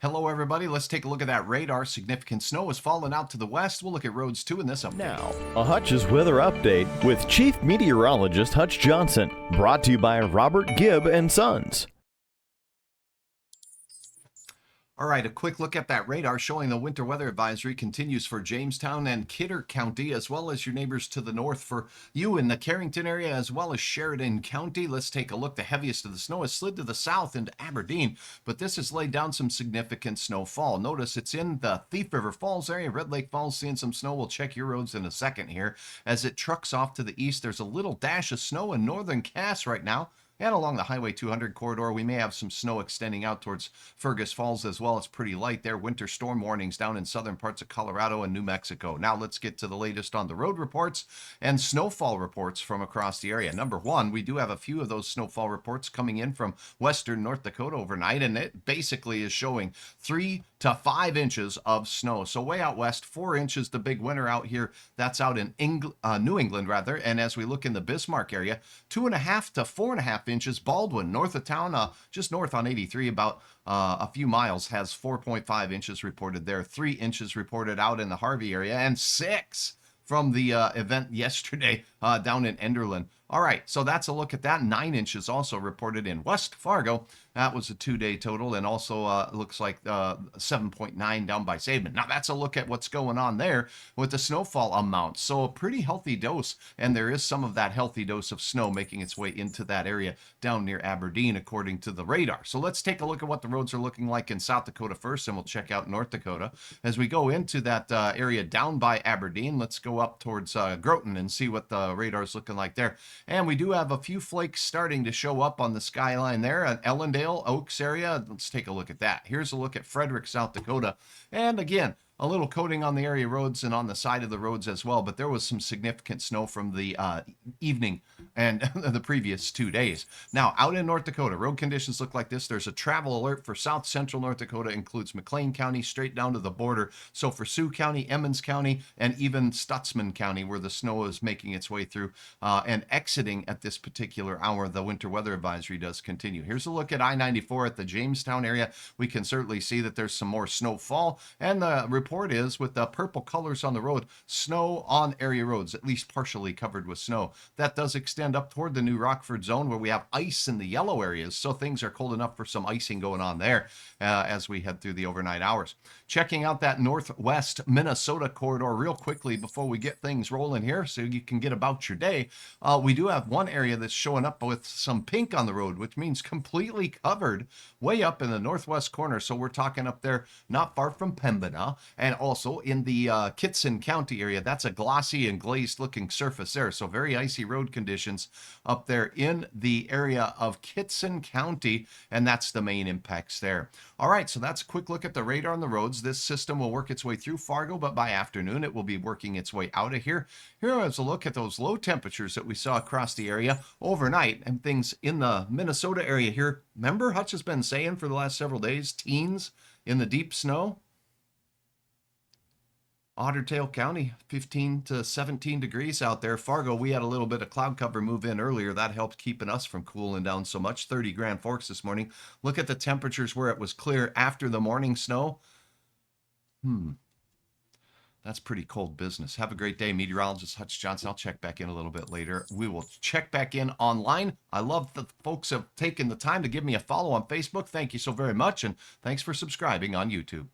Hello, everybody. Let's take a look at that radar. Significant snow is falling out to the west. We'll look at roads too in this update. Now, a Hutch's weather update with Chief Meteorologist Hutch Johnson, brought to you by Robert Gibb and Sons. All right, a quick look at that radar showing the winter weather advisory continues for Jamestown and Kidder County, as well as your neighbors to the north for you in the Carrington area, as well as Sheridan County. Let's take a look. The heaviest of the snow has slid to the south into Aberdeen, but this has laid down some significant snowfall. Notice it's in the Thief River Falls area. Red Lake Falls seeing some snow. We'll check your roads in a second here. As it trucks off to the east, there's a little dash of snow in northern Cass right now. And along the Highway 200 corridor, we may have some snow extending out towards Fergus Falls as well. It's pretty light there. Winter storm warnings down in southern parts of Colorado and New Mexico. Now let's get to the latest on the road reports and snowfall reports from across the area. Number one, we do have a few of those snowfall reports coming in from western North Dakota overnight, and it basically is showing 3 to 5 inches of snow. So way out west, 4 inches, the big winner out here. That's out in New England, rather. And as we look in the Bismarck area, 2.5 to 4.5 inches. Baldwin, north of town, just north on 83, about a few miles, has 4.5 inches reported there. 3 inches reported out in the Harvey area, and 6 from the event yesterday down in Enderlin. All right, so that's a look at that. 9 inches also reported in West Fargo. That was a 2-day total, and also looks like 7.9 down by Saban. Now that's a look at what's going on there with the snowfall amount. So a pretty healthy dose, and there is some of that healthy dose of snow making its way into that area down near Aberdeen, according to the radar. So let's take a look at what the roads are looking like in South Dakota first, and we'll check out North Dakota. As we go into that area down by Aberdeen, let's go up towards Groton and see what the radar is looking like there. And we do have a few flakes starting to show up on the skyline there at Ellendale, Oaks area. Let's take a look at that. Here's a look at Frederick, South Dakota. And again, a little coating on the area roads and on the side of the roads as well, but there was some significant snow from the evening and the previous 2 days. Now, out in North Dakota, road conditions look like this. There's a travel alert for south central North Dakota, includes McLean County straight down to the border. So for Sioux County, Emmons County, and even Stutzman County, where the snow is making its way through and exiting at this particular hour, the winter weather advisory does continue. Here's a look at I-94 at the Jamestown area. We can certainly see that there's some more snowfall, and the report is with the purple colors on the road, snow on area roads, at least partially covered with snow. That does extend up toward the New Rockford zone where we have ice in the yellow areas, so things are cold enough for some icing going on there as we head through the overnight hours. Checking out that northwest Minnesota corridor real quickly before we get things rolling here so you can get about your day. We do have one area that's showing up with some pink on the road, which means completely covered way up in the northwest corner. So we're talking up there not far from Pembina, and also in the Kitson County area. That's a glossy and glazed looking surface there. So very icy road conditions up there in the area of Kitson County, and that's the main impacts there. All right, so that's a quick look at the radar on the roads. This system will work its way through Fargo, but by afternoon it will be working its way out of here. Here is a look at those low temperatures that we saw across the area overnight and things in the Minnesota area here. Remember, Hutch has been saying for the last several days, teens in the deep snow. Otter Tail County, 15 to 17 degrees out there. Fargo, we had a little bit of cloud cover move in earlier. That helped keeping us from cooling down so much. 30 Grand Forks this morning. Look at the temperatures where it was clear after the morning snow. That's pretty cold business. Have a great day. Meteorologist Hutch Johnson. I'll check back in a little bit later. We will check back in online. I love that folks have taken the time to give me a follow on Facebook. Thank you so very much, and thanks for subscribing on YouTube.